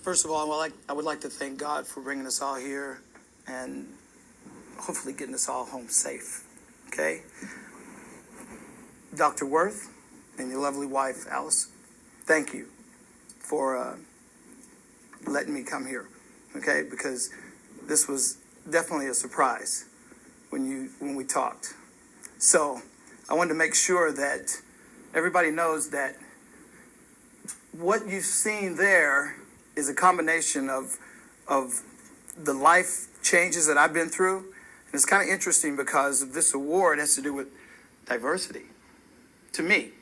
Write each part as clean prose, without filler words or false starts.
First of all, I would like to thank God for bringing us all here and hopefully getting us all home safe. Okay? Dr. Worth and your lovely wife, Alice, thank you for letting me come here. Okay? Because this was definitely a surprise when we talked. So I wanted to make sure that everybody knows that what you've seen there is a combination of the life changes that I've been through. And it's kind of interesting because this award has to do with diversity to me.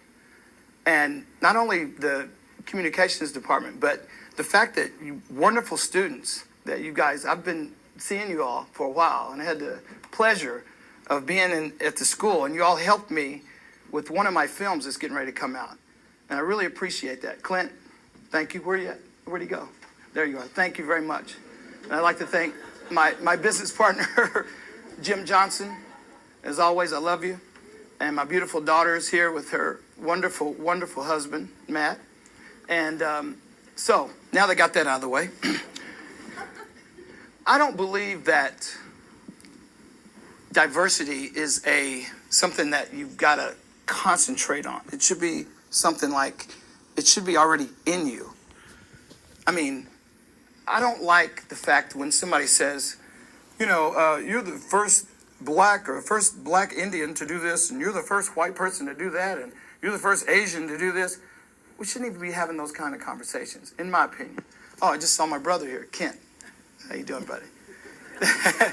And not only the communications department, but the fact that you wonderful students, that you guys, I've been seeing you all for a while, and I had the pleasure of being at the school, and you all helped me with one of my films that's getting ready to come out. And I really appreciate that. Clint, thank you. Where are you at? Where'd he go? There you are. Thank you very much. And I'd like to thank my business partner, Jim Johnson. As always, I love you. And my beautiful daughter is here with her wonderful, wonderful husband, Matt. And so, now they got that out of the way. I don't believe that diversity is something that you've got to concentrate on. It should be something like, it should be already in you. I mean, I don't like the fact when somebody says, you're the first black or first black Indian to do this, and you're the first white person to do that, and you're the first Asian to do this. We shouldn't even be having those kind of conversations, in my opinion. Oh, I just saw my brother here, Kent. How you doing, buddy?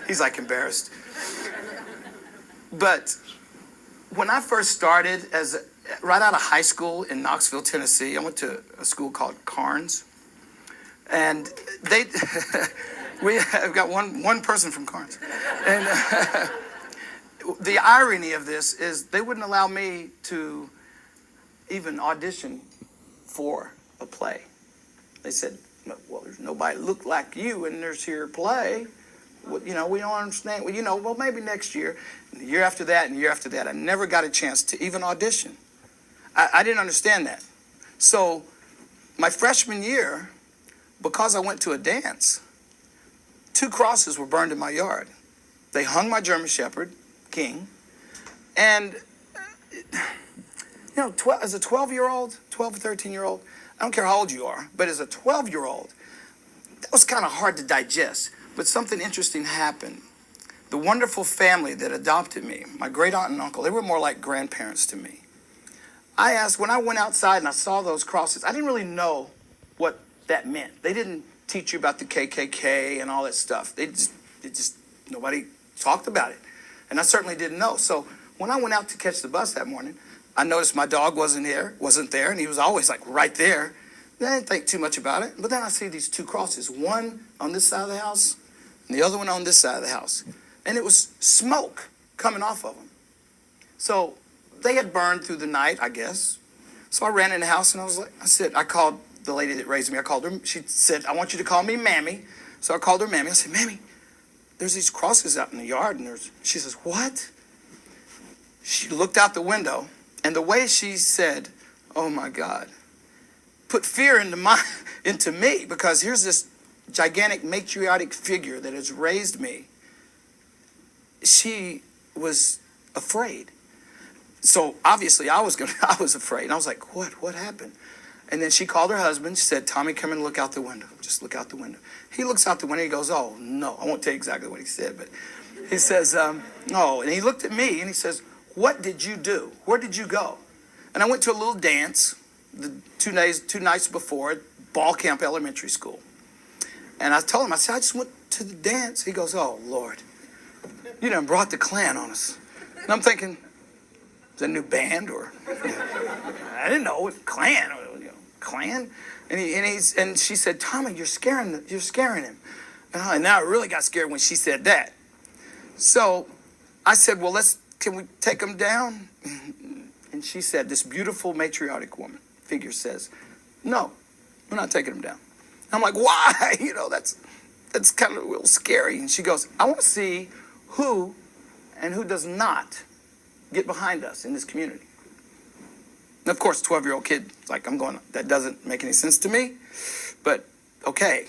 He's like embarrassed. But when I first started right out of high school in Knoxville, Tennessee, I went to a school called Carnes. And we have got one person from Carnes. And the irony of this is they wouldn't allow me to even audition for a play. They said, well, there's nobody look like you in this here play. Well, we don't understand. Well, maybe next year, and the year after that, and the year after that. I never got a chance to even audition. I didn't understand that. So my freshman year, because I went to a dance, 2 crosses were burned in my yard. They hung my German Shepherd, King, and as a 12-year-old, 12 or 13-year-old, I don't care how old you are, but as a 12-year-old, that was kind of hard to digest. But something interesting happened. The wonderful family that adopted me, my great aunt and uncle, they were more like grandparents to me. I asked, when I went outside and I saw those crosses, I didn't really know what that meant. They didn't teach you about the KKK and all that stuff. Nobody talked about it. And I certainly didn't know. So when I went out to catch the bus that morning, I noticed my dog wasn't there, and he was always like right there. I didn't think too much about it. But then I see these 2 crosses, one on this side of the house and the other one on this side of the house. And it was smoke coming off of them. So they had burned through the night, I guess. So I ran in the house and I called the lady that raised me. I called her. She said, I want you to call me Mammy. So I called her Mammy. I said, Mammy, there's these crosses out in the yard. And she says, what? She looked out the window, and the way she said, oh my God, put fear into me, because here's this gigantic matriarchic figure that has raised me. She was afraid. So obviously I was afraid. And I was like, what happened? And then she called her husband. She said, Tommy, come and look out the window. Just look out the window. He looks out the window. He goes, oh, no. I won't tell you exactly what he said, but he says, no. And he looked at me and he says, what did you do? Where did you go? And I went to a little dance the 2 nights before at Ball Camp Elementary School. And I told him, I said, I just went to the dance. He goes, oh, Lord, you done brought the Klan on us. And I'm thinking, is that a new band? Or I didn't know what Klan. Klan? And she said, Tommy, you're scaring him. And now I really got scared when she said that. So I said, well, can we take him down? And she said, this beautiful matriarchic woman figure says, no, we're not taking him down. I'm like, why? That's kind of a little scary. And she goes, I want to see who and who does not get behind us in this community. And of course, 12-year-old kid, like, that doesn't make any sense to me. But okay,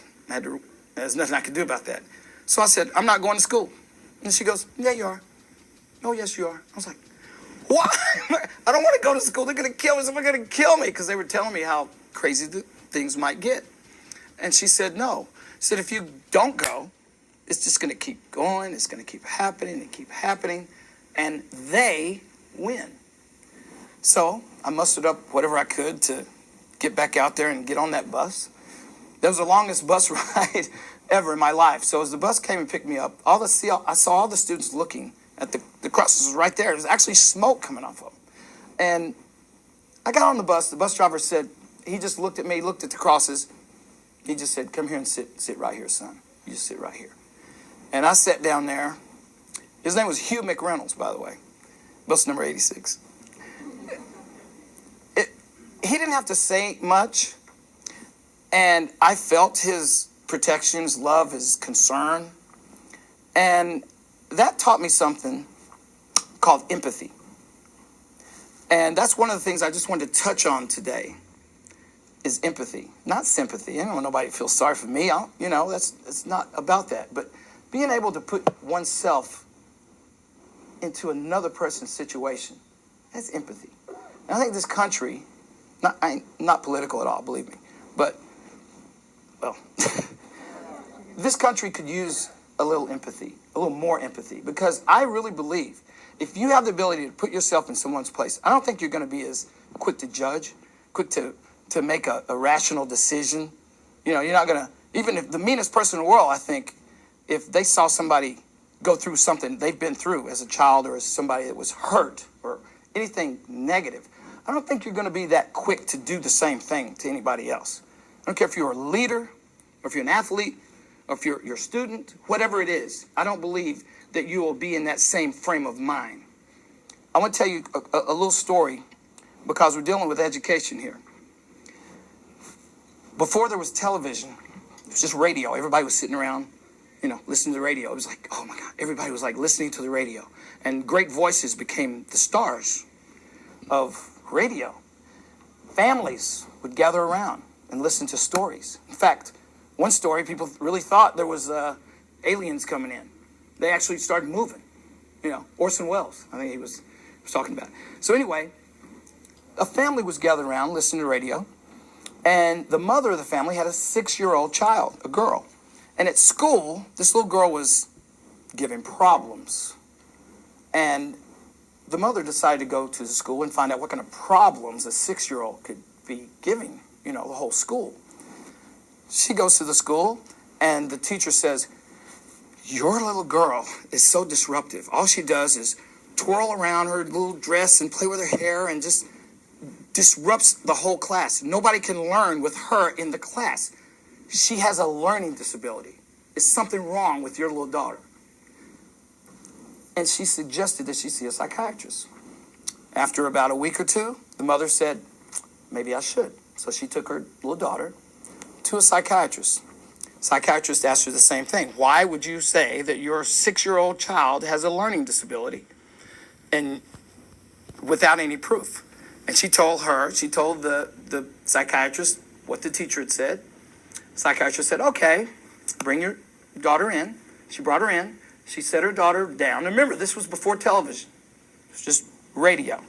there's nothing I could do about that. So I said, I'm not going to school. And she goes, yeah, you are. Oh, yes, you are. I was like, why? I don't want to go to school. They're going to kill me. Someone's going to kill me. Because they were telling me how crazy the things might get. And she said, no. She said, if you don't go, it's just going to keep going. It's going to keep happening and keep happening. And they win. So I mustered up whatever I could to get back out there and get on that bus. That was the longest bus ride ever in my life. So as the bus came and picked me up, I saw all the students looking at the crosses right there. There was actually smoke coming off of them. And I got on the bus. The bus driver said, he just looked at me, looked at the crosses. He just said, come here and sit right here, son. You just sit right here. And I sat down there. His name was Hugh McReynolds, by the way. Bus number 86. He didn't have to say much. And I felt his protection, his love, his concern. And that taught me something called empathy. And that's one of the things I just wanted to touch on today is empathy, not sympathy. I don't want nobody to feel sorry for me. It's not about that. But being able to put oneself into another person's situation, that's empathy. And I think this country, not political at all, believe me, but, well, this country could use a little empathy, a little more empathy, because I really believe if you have the ability to put yourself in someone's place, I don't think you're going to be as quick to judge, quick to make a rational decision. You're not going to, even if the meanest person in the world, I think, if they saw somebody go through something they've been through as a child or as somebody that was hurt or anything negative, I don't think you're going to be that quick to do the same thing to anybody else. I don't care if you're a leader or if you're an athlete or if you're a student, whatever it is. I don't believe that you will be in that same frame of mind. I want to tell you a little story because we're dealing with education here. Before there was television, it was just radio. Everybody was sitting around, listening to the radio. It was like, oh my God, everybody was like listening to the radio. And great voices became the stars of radio. Families would gather around and listen to stories. In fact, one story, people really thought there was aliens coming in. They actually started moving. Orson Welles, I think he was talking about it. So anyway, a family was gathered around listening to radio. And the mother of the family had a 6-year-old child, a girl. And at school, this little girl was giving problems. And the mother decided to go to the school and find out what kind of problems a 6-year-old could be giving, the whole school. She goes to the school, and the teacher says, your little girl is so disruptive. All she does is twirl around her little dress and play with her hair and just disrupts the whole class. Nobody can learn with her in the class. She has a learning disability. There's something wrong with your little daughter. And she suggested that she see a psychiatrist. After about a week or two, the mother said, maybe I should. So she took her little daughter to a psychiatrist. Psychiatrist asked her the same thing. Why would you say that your 6-year-old child has a learning disability and without any proof? And she told the psychiatrist what the teacher had said. The psychiatrist said, okay, bring your daughter in. She brought her in. She set her daughter down. And remember, this was before television. It was just radio.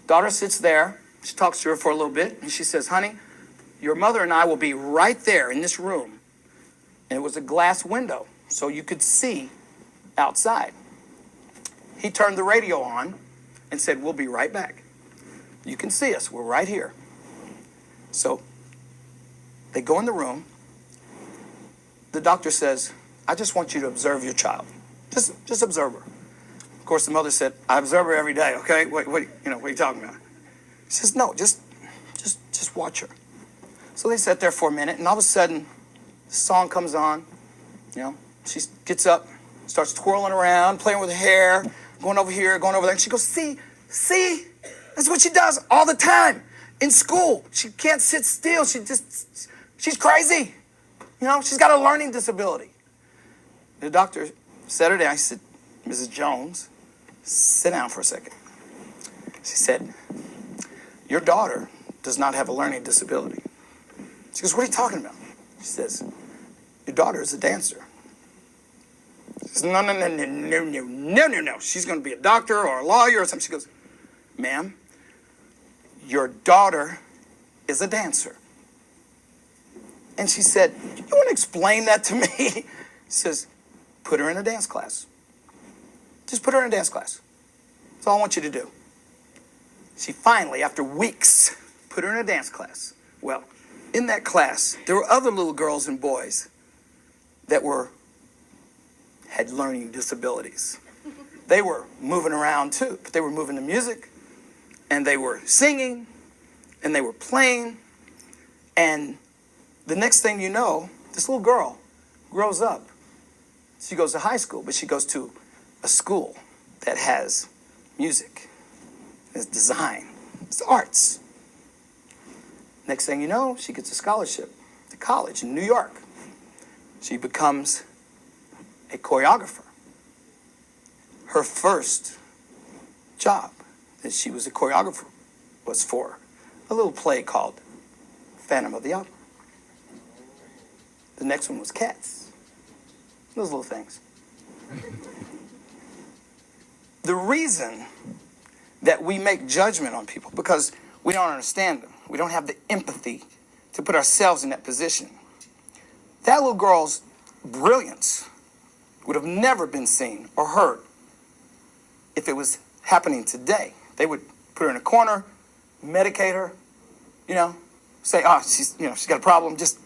Daughter sits there. She talks to her for a little bit. And she says, honey, your mother and I will be right there in this room. And it was a glass window, so you could see outside. He turned the radio on and said, we'll be right back. You can see us. We're right here. So they go in the room. The doctor says, I just want you to observe your child. Just observe her. Of course, the mother said, I observe her every day, okay? What are you talking about? She says, no, just watch her. So they sat there for a minute, and all of a sudden, the song comes on. She gets up, starts twirling around, playing with her hair, going over here, going over there. And she goes, see, that's what she does all the time in school. She can't sit still. She's crazy. She's got a learning disability. The doctor sat her down. He said, Mrs. Jones, sit down for a second. She said, your daughter does not have a learning disability. She goes, what are you talking about? She says, your daughter is a dancer. She says, no, no, no, no, no, no, no, no, no. She's going to be a doctor or a lawyer or something. She goes, ma'am, your daughter is a dancer. And she said, you want to explain that to me? She says, put her in a dance class. Just put her in a dance class. That's all I want you to do. She finally, after weeks, put her in a dance class. Well, in that class, there were other little girls and boys that had learning disabilities. They were moving around too, but they were moving to music, and they were singing, and they were playing, and the next thing you know, this little girl grows up. She goes to high school, but she goes to a school that has music, has design, it's arts. Next thing you know, she gets a scholarship to college in New York. She becomes a choreographer. Her first job that she was a choreographer was for a little play called Phantom of the Opera. The next one was Cats. Those little things. The reason that we make judgment on people, because we don't understand them. We don't have the empathy to put ourselves in that position. That little girl's brilliance would have never been seen or heard if it was happening today. They would put her in a corner, medicate her, say, she's got a problem, just,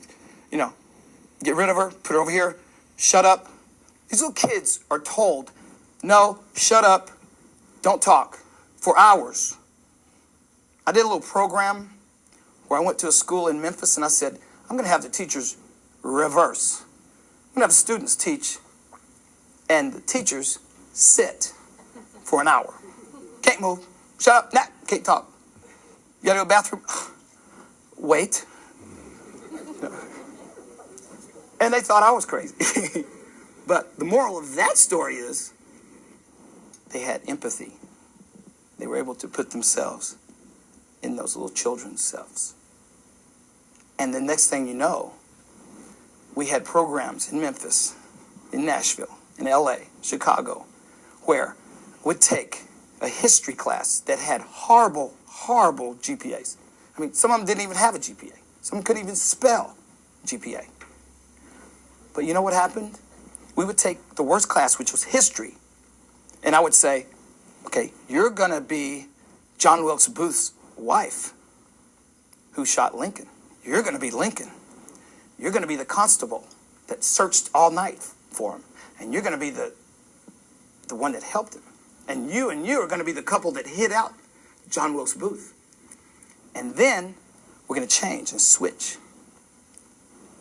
get rid of her, put her over here, shut up. These little kids are told, no, shut up, don't talk, for hours. I did a little program where I went to a school in Memphis and I said, I'm going to have the teachers reverse. I'm going to have the students teach and the teachers sit for an hour. Can't move, shut up, nah, can't talk. You got to go to the bathroom? Wait. And they thought I was crazy. But the moral of that story is they had empathy. They were able to put themselves in those little children's selves. And the next thing you know, we had programs in Memphis, in Nashville, in LA, Chicago, where we'd take a history class that had horrible, horrible GPAs. I mean, some of them didn't even have a GPA. Some couldn't even spell GPA. But you know what happened? We would take the worst class, which was history, and I would say, okay, you're going to be John Wilkes Booth's wife who shot Lincoln. You're going to be Lincoln. You're going to be the constable that searched all night for him. And you're going to be the one that helped him. And you are going to be the couple that hid out John Wilkes Booth. And then we're going to change and switch.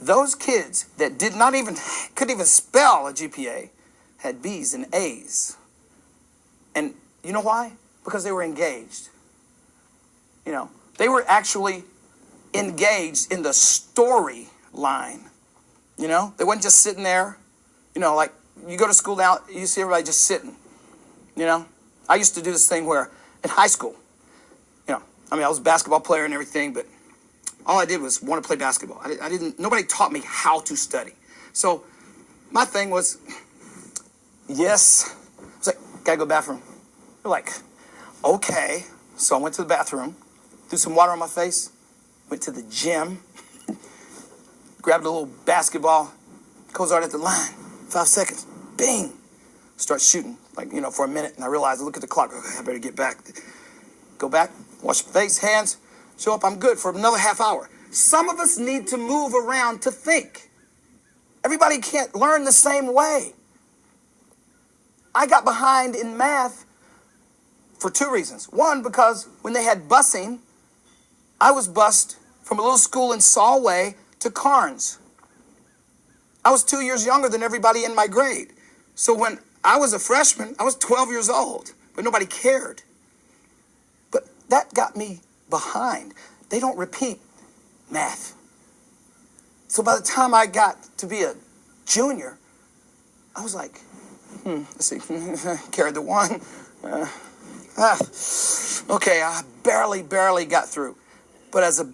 Those kids that couldn't even spell a GPA had B's and A's. And you know why? Because they were engaged. They were actually engaged in the storyline. They wasn't just sitting there. Like you go to school now, you see everybody just sitting. I used to do this thing where in high school, I was a basketball player and everything, but all I did was want to play basketball. Nobody taught me how to study. So my thing was, yes. I was like, gotta go to the bathroom. They're like, okay. So I went to the bathroom, threw some water on my face, went to the gym, grabbed a little basketball, CozArt at the line, 5 seconds, bing, start shooting, for a minute. And I realized, I look at the clock, okay, I better get back. Go back, wash my face, hands, show up, I'm good for another half hour. Some of us need to move around to think. Everybody can't learn the same way. I got behind in math for 2 reasons. One, because when they had busing, I was bused from a little school in Solway to Carnes. I was 2 years younger than everybody in my grade. So when I was a freshman, I was 12 years old, but nobody cared. But that got me behind. They don't repeat math. So by the time I got to be a junior, I was like, let's see, carried the one. Okay, I barely got through. But as a